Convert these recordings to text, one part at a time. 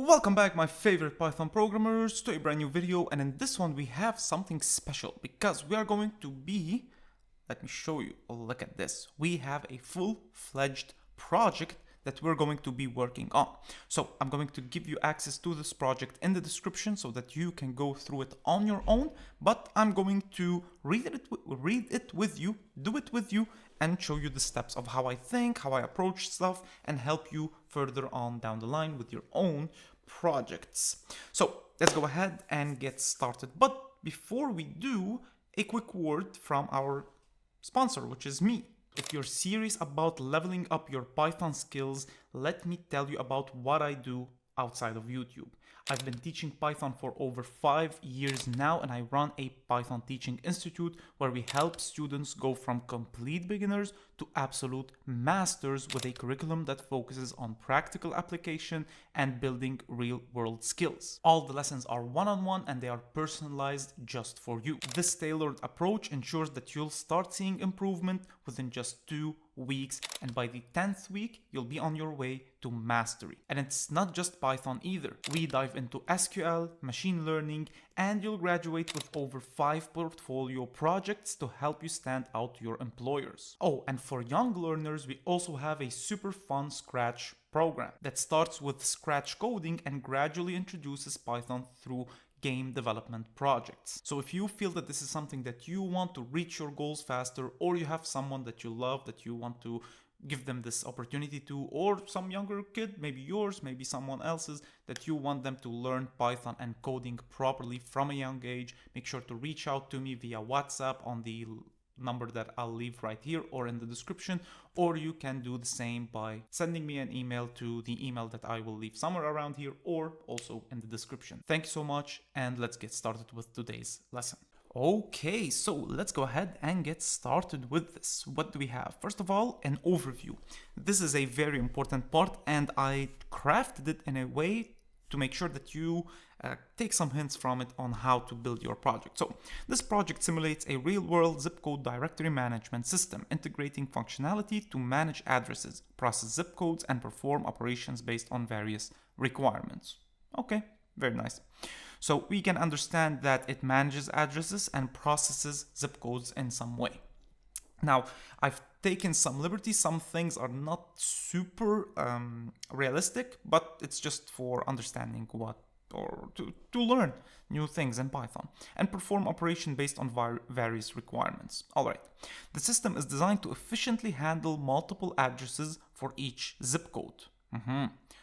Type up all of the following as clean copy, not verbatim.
Welcome back, my favorite Python programmers, to a brand new video, and in this one we have something special because we are going to be, let me show you, look at this. We have a full-fledged project that we're going to be working on. So I'm going to give you access to this project in the description so that you can go through it on your own, but I'm going to read it with you, do it with you, and show you the steps of how I think, how I approach stuff, and help you further on down the line with your own projects. So let's go ahead and get started. But before we do, a quick word from our sponsor, which is me. If you're serious about leveling up your Python skills, let me tell you about what I do outside of YouTube. I've been teaching Python for over 5 years now, and I run a Python teaching institute where we help students go from complete beginners to absolute masters with a curriculum that focuses on practical application and building real-world skills. All the lessons are one-on-one and they are personalized just for you. This tailored approach ensures that you'll start seeing improvement within just 2 weeks, and by the 10th week you'll be on your way to mastery. And it's not just Python either. We dive into SQL, machine learning, and you'll graduate with over 5 portfolio projects to help you stand out to your employers. Oh, and for young learners, we also have a super fun Scratch program that starts with Scratch coding and gradually introduces Python through game development projects. So if you feel that this is something that you want to reach your goals faster, or you have someone that you love that you want to give them this opportunity to, or some younger kid, maybe yours, maybe someone else's, that you want them to learn Python and coding properly from a young age, make sure to reach out to me via WhatsApp on the number that I'll leave right here or in the description, or you can do the same by sending me an email to the email that I will leave somewhere around here or also in the description. Thank you so much, and let's get started with today's lesson. Okay, so let's go ahead and get started with this. What do we have? First of all, an overview. This is a very important part, and I crafted it in a way to make sure that you take some hints from it on how to build your project. So this project simulates a real-world zip code directory management system, integrating functionality to manage addresses, process zip codes, and perform operations based on various requirements. Okay, very nice. So we can understand that it manages addresses and processes zip codes in some way. Now, I've taken some liberties. Some things are not super realistic, but it's just for understanding what, or to learn new things in Python and perform operation based on various requirements. All right, the system is designed to efficiently handle multiple addresses for each zip code.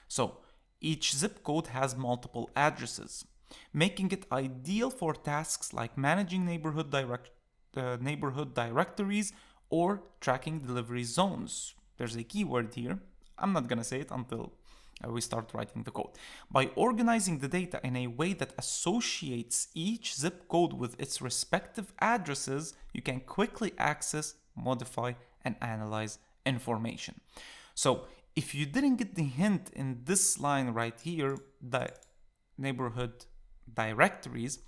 So each zip code has multiple addresses, making it ideal for tasks like managing neighborhood directories or tracking delivery zones. There's a keyword here. I'm not gonna say it until we start writing the code. By organizing the data in a way that associates each zip code with its respective addresses, you can quickly access, modify, and analyze information. So if you didn't get the hint in this line right here, the neighborhood directories,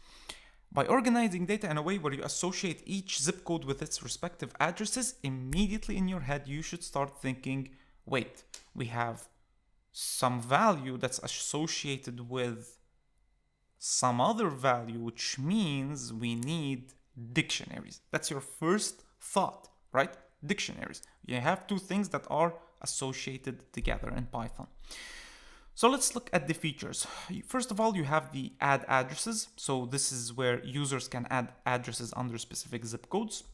by organizing data in a way where you associate each zip code with its respective addresses, immediately in your head you should start thinking, wait, we have some value that's associated with some other value, which means we need dictionaries. That's your first thought, right? Dictionaries. You have two things that are associated together in Python. So let's look at the features. First of all, you have the add addresses. So this is where users can add addresses under specific zip codes.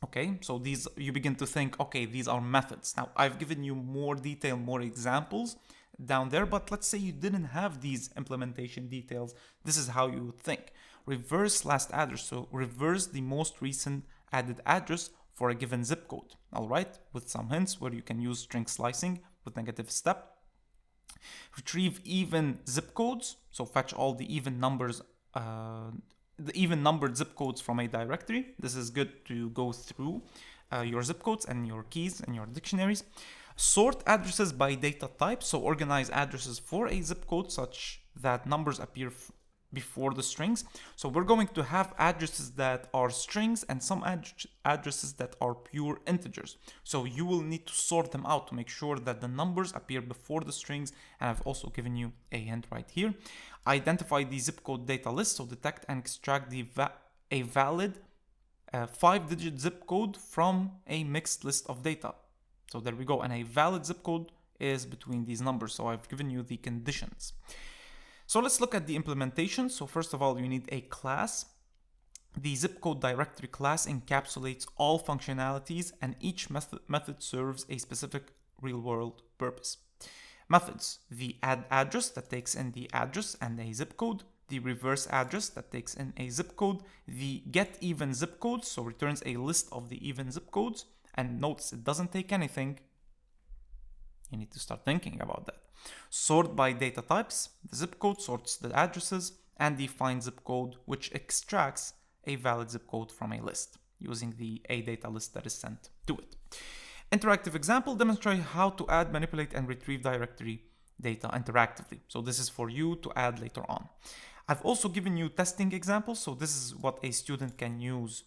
Okay, so these, you begin to think, okay, these are methods. Now, I've given you more detail, more examples down there, but let's say you didn't have these implementation details. This is how you would think. Reverse last address, so reverse the most recent added address for a given zip code. All right, with some hints where you can use string slicing with negative step. Retrieve even zip codes, so fetch all the even numbers, the even numbered zip codes from a directory. This is good to go through your zip codes and your keys and your dictionaries. Sort addresses by data type, so organize addresses for a zip code such that numbers appear before the strings. So we're going to have addresses that are strings and some addresses that are pure integers. So you will need to sort them out to make sure that the numbers appear before the strings. And I've also given you a hint right here. Identify the zip code data list, so detect and extract a valid 5-digit zip code from a mixed list of data. So there we go, and a valid zip code is between these numbers. So I've given you the conditions. So let's look at the implementation. So first of all, you need a class. The zip code directory class encapsulates all functionalities, and each method serves a specific real-world purpose. Methods: the add address that takes in the address and a zip code, the reverse address that takes in a zip code, the get even zip codes, so returns a list of the even zip codes, and notice it doesn't take anything. You need to start thinking about that. Sort by data types, the zip code sorts the addresses, and the find zip code, which extracts a valid zip code from a list using the a data list that is sent to it. Interactive example demonstrates how to add, manipulate, and retrieve directory data interactively. So this is for you to add later on. I've also given you testing examples. So this is what a student can use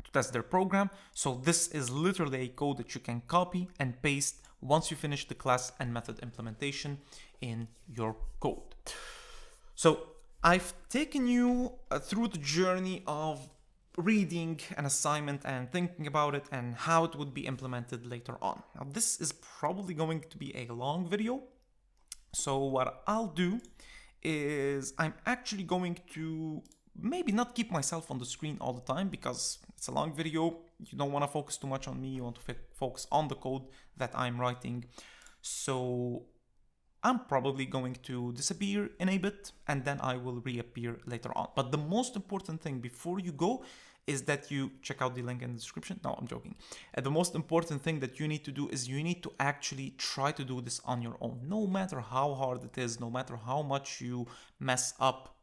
to test their program. So this is literally a code that you can copy and paste once you finish the class and method implementation in your code. So I've taken you through the journey of reading an assignment and thinking about it and how it would be implemented later on. Now this is probably going to be a long video. So what I'll do is I'm actually going to maybe not keep myself on the screen all the time because it's a long video. You don't want to focus too much on me. You want to focus on the code that I'm writing. So I'm probably going to disappear in a bit and then I will reappear later on. But the most important thing before you go is that you check out the link in the description. No, I'm joking. The most important thing that you need to do is you need to actually try to do this on your own. No matter how hard it is, no matter how much you mess up,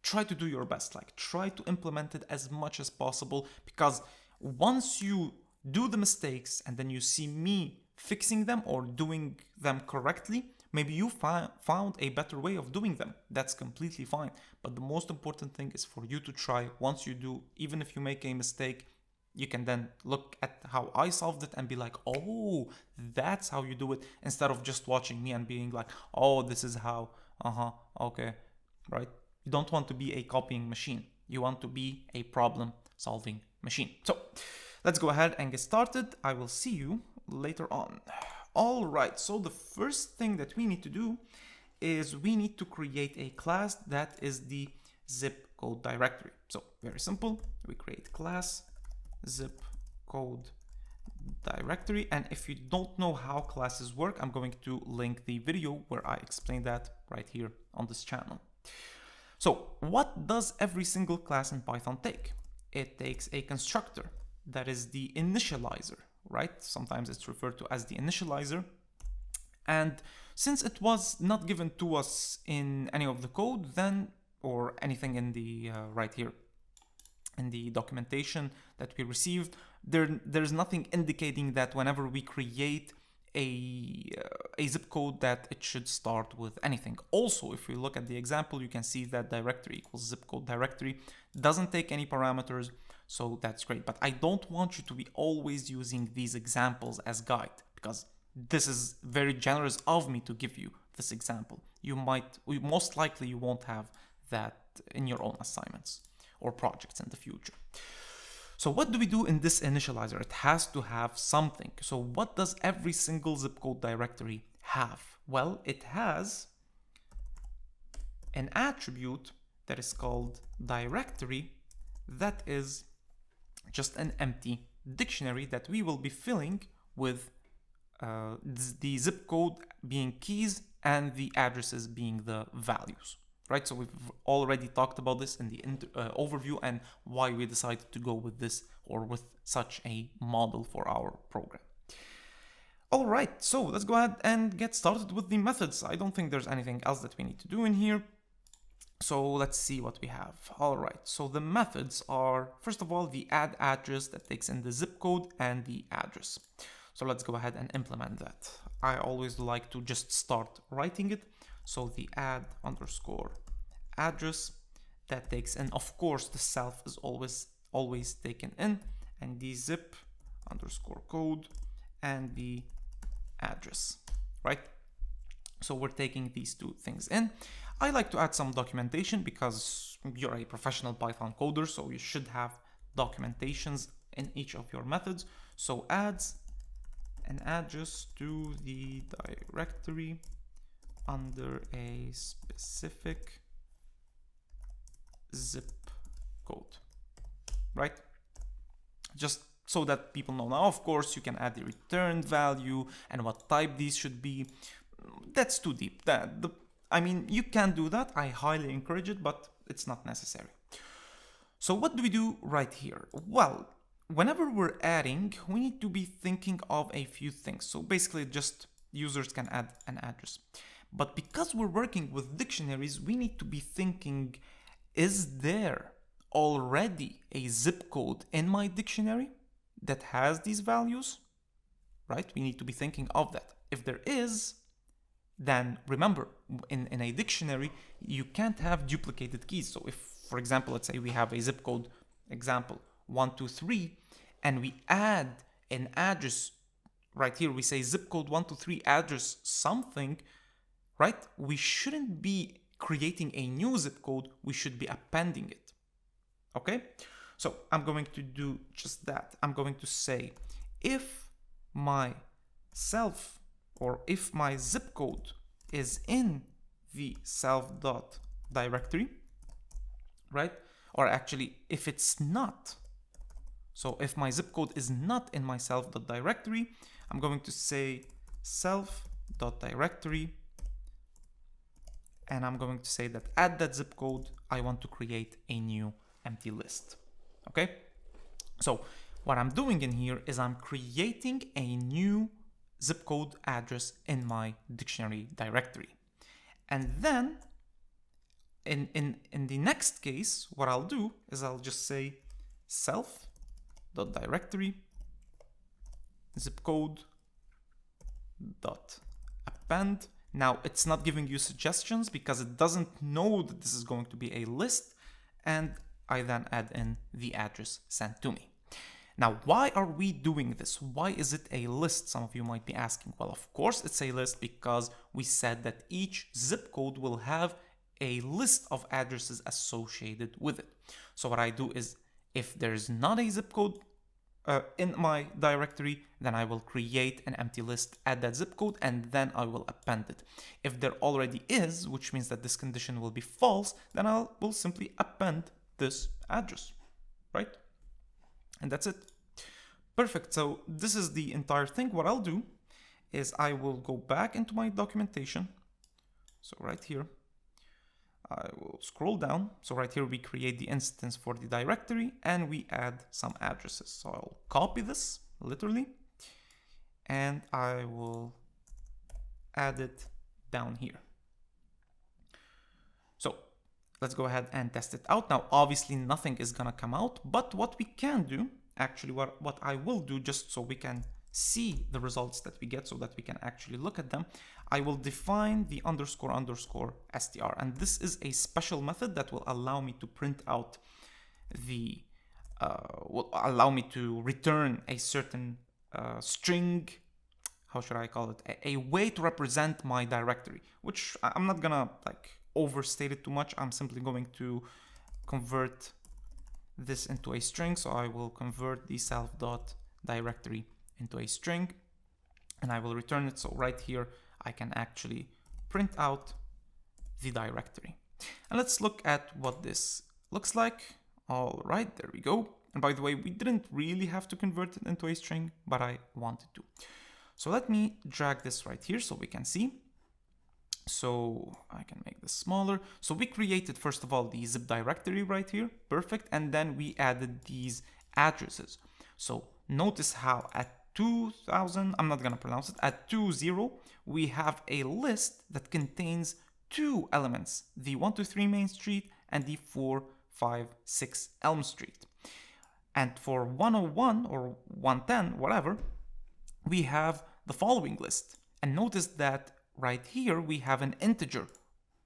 try to do your best. Like, try to implement it as much as possible, because once you do the mistakes and then you see me fixing them or doing them correctly, maybe you found a better way of doing them. That's completely fine. But the most important thing is for you to try. Once you do, even if you make a mistake, you can then look at how I solved it and be like, oh, that's how you do it, instead of just watching me and being like, oh, this is how, okay, right? You don't want to be a copying machine. You want to be a problem solving machine. So let's go ahead and get started. I will see you later on. All right, so the first thing that we need to do is we need to create a class that is the zip code directory. So very simple, we create class zip code directory. And if you don't know how classes work, I'm going to link the video where I explain that right here on this channel. So what does every single class in Python take? It takes a constructor that is the initializer, right? Sometimes it's referred to as the initializer. And since it was not given to us in any of the code, then, or anything in the right here in the documentation that we received, there's nothing indicating that whenever we create a zip code that it should start with anything. Also, if we look at the example, you can see that directory equals zip code directory doesn't take any parameters. So that's great, but I don't want you to be always using these examples as guide, because this is very generous of me to give you this example. Most likely you won't have that in your own assignments or projects in the future. So what do we do in this initializer? It has to have something. So what does every single zip code directory have? Well, it has an attribute that is called directory, that is just an empty dictionary that we will be filling with the zip code being keys and the addresses being the values, right? So we've already talked about this in the overview and why we decided to go with this or with such a model for our program. All right, so let's go ahead and get started with the methods. I don't think there's anything else that we need to do in here. So let's see what we have. All right, so the methods are, first of all, the add address that takes in the zip code and the address. So let's go ahead and implement that. I always like to just start writing it. So the add underscore address that takes in, of course, the self is always taken in, and the zip underscore code and the address, right? So we're taking these two things in. I like to add some documentation because you're a professional Python coder, so you should have documentations in each of your methods. So adds an address to the directory under a specific zip code, right? Just so that people know. Now, of course, you can add the return value and what type these should be. That's too deep. I mean, you can do that. I highly encourage it, but it's not necessary. So what do we do right here? Well, whenever we're adding, we need to be thinking of a few things. So basically, just users can add an address. But because we're working with dictionaries, we need to be thinking, is there already a zip code in my dictionary that has these values? Right? We need to be thinking of that. If there is, then remember, in a dictionary, you can't have duplicated keys. So if, for example, let's say we have a zip code example 123, and we add an address right here, we say zip code 123 address something, right? We shouldn't be creating a new zip code, we should be appending it. Okay? So I'm going to do just that. I'm going to say if my self or if my zip code is in the self.directory, right? Or actually, if it's not, so if my zip code is not in my self.directory, I'm going to say self.directory, and I'm going to say that at that zip code, I want to create a new empty list. Okay? So what I'm doing in here is I'm creating a new zip code address in my dictionary directory. And then in the next case, what I'll do is I'll just say self.directory zip code dot append. Now it's not giving you suggestions because it doesn't know that this is going to be a list, and I then add in the address sent to me. Now, why are we doing this? Why is it a list? Some of you might be asking. Well, of course it's a list because we said that each zip code will have a list of addresses associated with it. So what I do is if there's not a zip code in my directory, then I will create an empty list at that zip code and then I will append it. If there already is, which means that this condition will be false, then I will simply append this address, right? And that's it. Perfect. So this is the entire thing. What I'll do is I will go back into my documentation. So right here, I will scroll down. So right here, we create the instance for the directory and we add some addresses. So I'll copy this literally and I will add it down here. So let's go ahead and test it out. Now, obviously nothing is gonna come out, but what we can do, actually what I will do just so we can see the results that we get so that we can actually look at them, I will define the underscore underscore str. And this is a special method that will allow me to print out the, will allow me to return a certain string, how should I call it? A way to represent my directory, which I'm not gonna like overstate it too much. I'm simply going to convert this into a string. So I will convert the self.directory into a string and I will return it. So right here, I can actually print out the directory. And let's look at what this looks like. All right, there we go. And by the way, we didn't really have to convert it into a string, but I wanted to. So let me drag this right here so we can see. So I can make this smaller. So we created, first of all, the zip directory right here. Perfect. And then we added these addresses. So notice how at 2000, I'm not going to pronounce it, at 20, we have a list that contains two elements, the 123 Main Street and the 456 Elm Street. And for 101 or 110, whatever, we have the following list. And notice that right here, we have an integer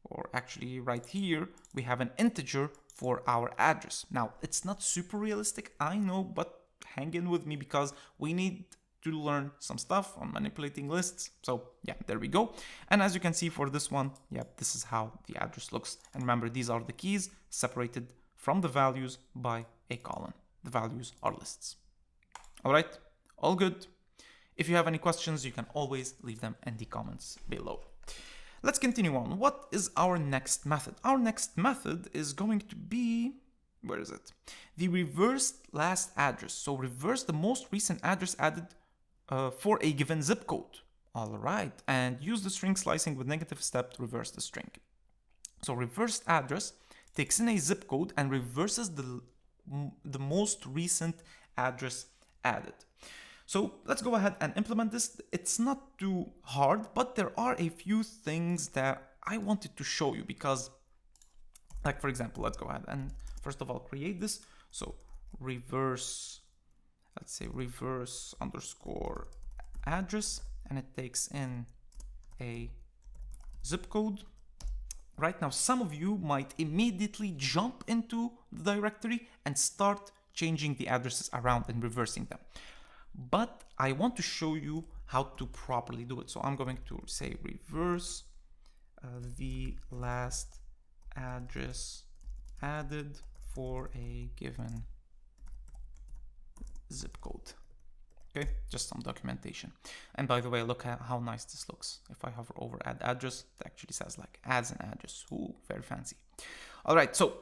or actually right here, we have an integer for our address. Now, it's not super realistic, I know, but hang in with me because we need to learn some stuff on manipulating lists. So yeah, there we go. And as you can see for this one, yeah, this is how the address looks. And remember, these are the keys separated from the values by a colon. The values are lists. All right, all good. If you have any questions, you can always leave them in the comments below. Let's continue on. What is our next method? Our next method is going to be, where is it? The reversed last address. So reverse the most recent address added for a given zip code. All right, and use the string slicing with negative step to reverse the string. So reversed address takes in a zip code and reverses the most recent address added. So let's go ahead and implement this. It's not too hard, but there are a few things that I wanted to show you because, like for example, let's go ahead and first of all create this. So reverse, let's say reverse underscore address, and it takes in a zip code. Right now, some of you might immediately jump into the directory and start changing the addresses around and reversing them. But I want to show you how to properly do it. So I'm going to say reverse the last address added for a given zip code. Okay, just some documentation. And by the way, look at how nice this looks. If I hover over add address, it actually says like adds an address. Ooh, very fancy. All right, so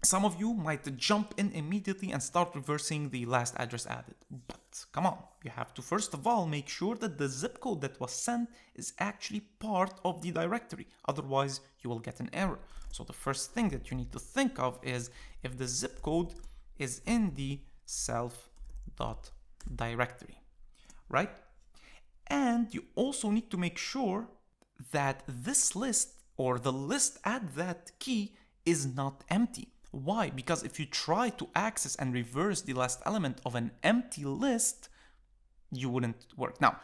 some of you might jump in immediately and start reversing the last address added. But come on, you have to first of all make sure that the zip code that was sent is actually part of the directory. Otherwise, you will get an error. So the first thing that you need to think of is if the zip code is in the self.directory, right? And you also need to make sure that this list or the list at that key is not empty. Why? Because if you try to access and reverse the last element of an empty list, you wouldn't work. Now,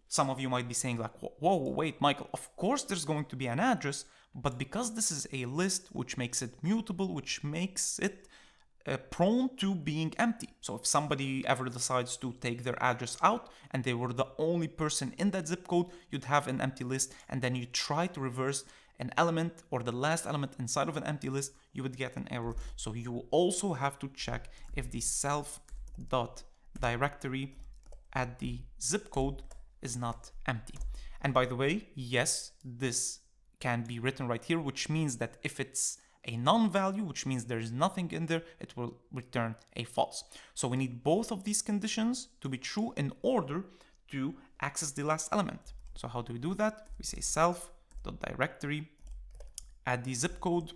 some of you might be saying like, whoa, wait, Michael, of course there's going to be an address, but because this is a list, which makes it mutable, which makes it prone to being empty. So if somebody ever decides to take their address out and they were the only person in that zip code, you'd have an empty list, and then you try to reverse an element or the last element inside of an empty list, you would get an error. So you also have to check if the self.directory at the zip code is not empty. And by the way, yes, this can be written right here, which means that if it's a non-value, which means there is nothing in there, it will return a false. So we need both of these conditions to be true in order to access the last element. So how do we do that? We say self.directory at the zip code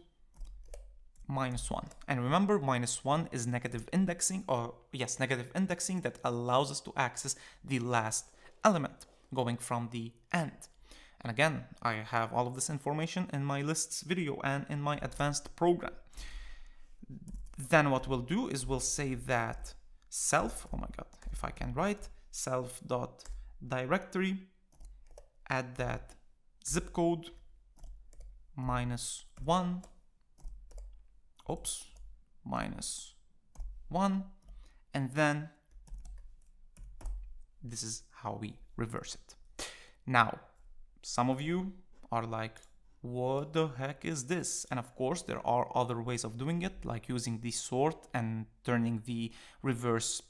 -1. And remember, -1 is negative indexing, or yes, negative indexing that allows us to access the last element going from the end. And again, I have all of this information in my lists video and in my advanced program. Then what we'll do is we'll say that self, oh my God, if I can write, self.directory at that zip code -1, -1, and then this is how we reverse it. Now, some of you are like, what the heck is this? And of course, there are other ways of doing it, like using the sort and turning the reverse,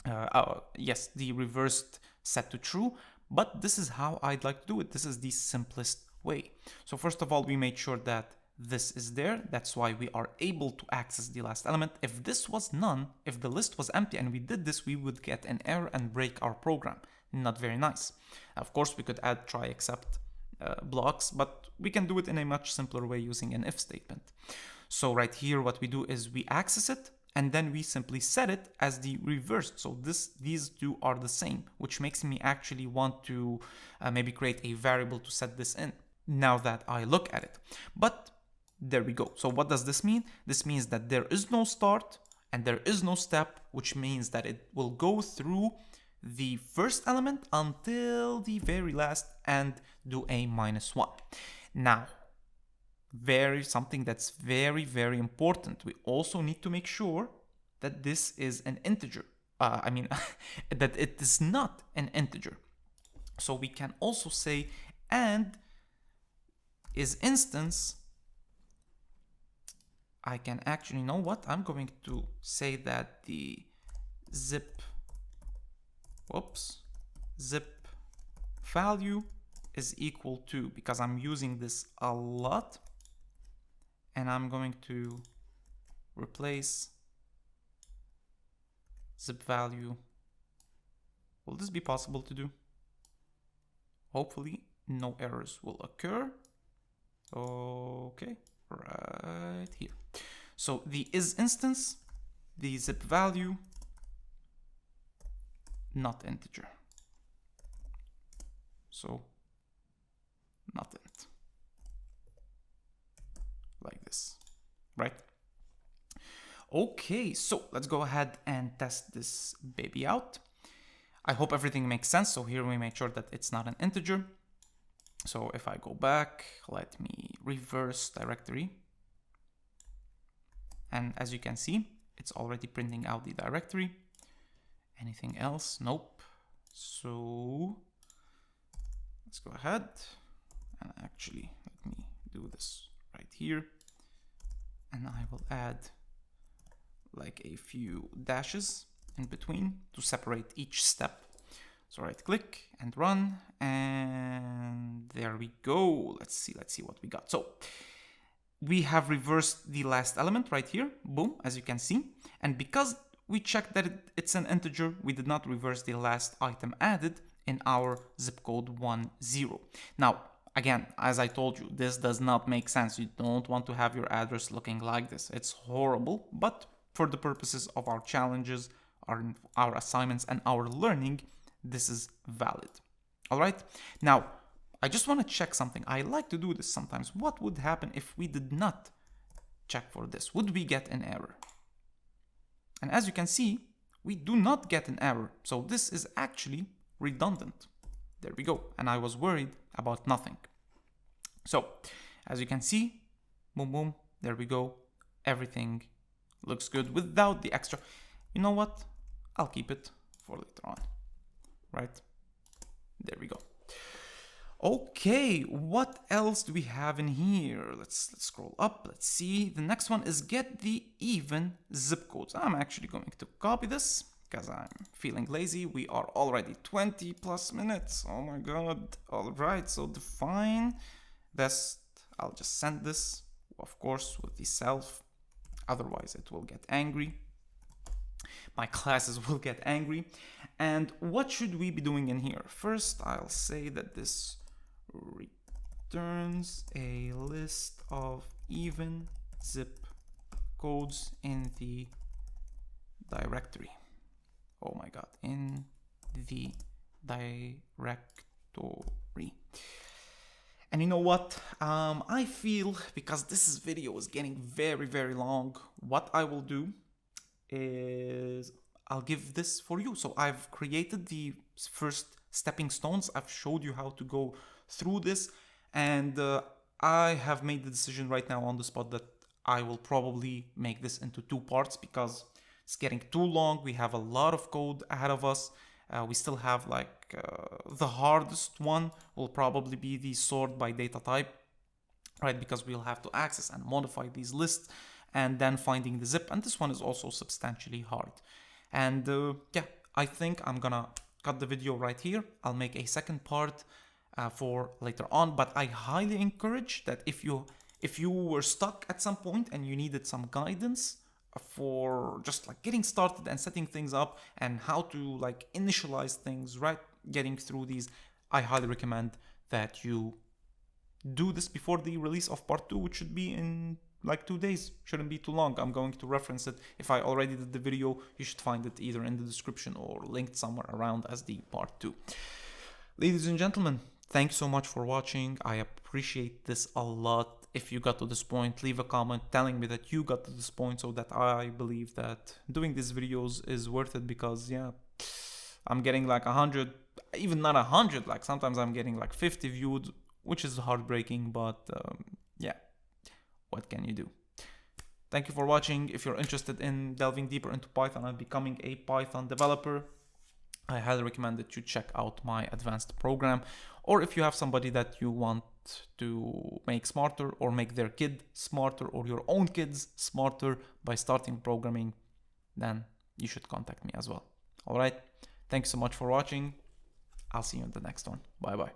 the reversed set to true. But this is how I'd like to do it. This is the simplest way. So first of all, we made sure that this is there. That's why we are able to access the last element. If this was none, if the list was empty and we did this, we would get an error and break our program. Not very nice. Of course, we could add try except blocks, but we can do it in a much simpler way using an if statement. So right here, what we do is we access it, and then we simply set it as the reversed. So these two are the same, which makes me actually want to maybe create a variable to set this in now that I look at it. But there we go. So what does this mean? This means that there is no start and there is no step, which means that it will go through the first element until the very last and do a -1. Now, something that's very, very important. We also need to make sure that this is an integer. That it is not an integer. So we can also say and is instance. I can actually, you know what? I'm going to say that the zip value is equal to, because I'm using this a lot, and I'm going to replace zip value. Will this be possible to do? Hopefully no errors will occur. Okay, right here. So the is instance, the zip value, not integer. So not int. Like this, right? Okay, so let's go ahead and test this baby out. I hope everything makes sense. So here we made sure that it's not an integer. So if I go back, let me reverse directory. And as you can see, it's already printing out the directory. Anything else? Nope. So let's go ahead and actually let me do this right here. And I will add like a few dashes in between to separate each step. So right click and run, and there we go. Let's see what we got. So we have reversed the last element right here, boom, as you can see. And because we checked that it's an integer, we did not reverse the last item added in our zip code 10. Now, again, as I told you, this does not make sense. You don't want to have your address looking like this. It's horrible, but for the purposes of our challenges, our assignments, and our learning, this is valid. All right. Now, I just want to check something. I like to do this sometimes. What would happen if we did not check for this? Would we get an error? And as you can see, we do not get an error. So this is actually redundant. There we go. And I was worried about nothing. So as you can see, boom, boom, there we go. Everything looks good without the extra. You know what? I'll keep it for later on. Right? There we go. Okay, what else do we have in here? Let's scroll up. Let's see. The next one is get the even zip codes. I'm actually going to copy this because I'm feeling lazy. We are already 20 plus minutes. Oh my god. All right, so define this. I'll just send this, of course, with the self. Otherwise, it will get angry. My classes will get angry. And what should we be doing in here? First, I'll say that this returns a list of even zip codes in the directory. Oh my god, in the directory. And you know what? I feel, because this video is getting very, very long, what I will do is I'll give this for you. So I've created the first stepping stones. I've showed you how to go through this, and I have made the decision right now on the spot that I will probably make this into 2 parts because it's getting too long. We have a lot of code ahead of us. We still have like the hardest one will probably be the sort by data type, right? Because we'll have to access and modify these lists and then finding the zip. And this one is also substantially hard. And yeah, I think I'm gonna cut the video right here. I'll make a second part for later on, but I highly encourage that if you were stuck at some point and you needed some guidance for just like getting started and setting things up and how to like initialize things, right? Getting through these, I highly recommend that you do this before the release of part 2, which should be in like 2 days. Shouldn't be too long. I'm going to reference it. If I already did the video, you should find it either in the description or linked somewhere around as the part 2. Ladies and gentlemen, thanks so much for watching. I appreciate this a lot. If you got to this point, leave a comment telling me that you got to this point so that I believe that doing these videos is worth it, because yeah, I'm getting like 100, even not 100, like sometimes I'm getting like 50 viewed, which is heartbreaking, but yeah. what can you do? Thank you for watching. If you're interested in delving deeper into Python and becoming a Python developer, I highly recommend that you check out my advanced program. Or if you have somebody that you want to make smarter, or make their kid smarter, or your own kids smarter by starting programming, then you should contact me as well. All right. Thanks so much for watching. I'll see you in the next one. Bye bye.